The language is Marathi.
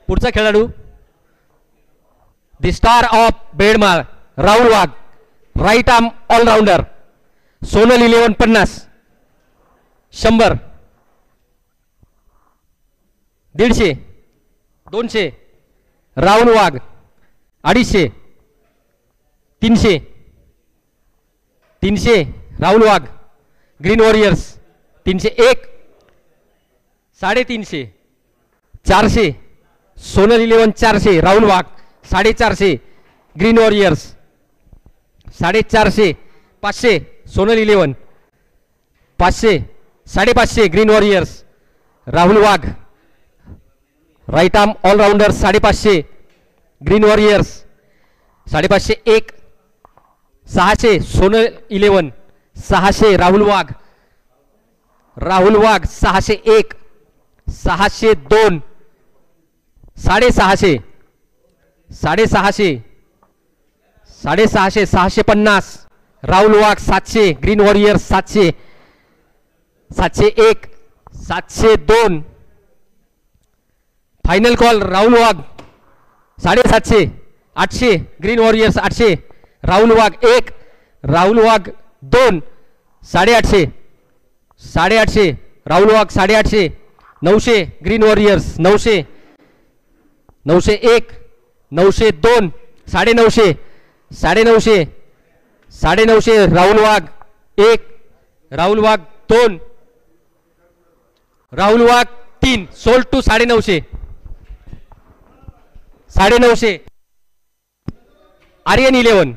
पुढचा खेळाडू the star of Bedmal Rahul Wagh, right arm allrounder. Sonal 11 50, 100, 150, 200. Rahul Wagh 250, 300, 300. Rahul Wagh Green Warriors 301, 350, 400. Sonal 11 400, Rahul Wagh 450, Green Warriors 450, 500. Sonal 11 500, 550, Green Warriors. Rahul Wagh right arm allrounder 550, Green Warriors 551, 600. Sonal 11 600, Rahul Wagh 601, 602, 650, 650, 650, 650. Rahul Wagh 700, green warriors 700, 701, 702. Final call Rahul Wagh 750, 800, green warriors 800. Rahul Wagh 1, Rahul Wagh 2, 850, 850. Rahul Wagh 850, 900, green warriors 900, 901, 902, 950, 950, 950. Rahul Wagh 1, Rahul Wagh 2, Rahul Wagh 3. Sold to 950, 950. Aryan 11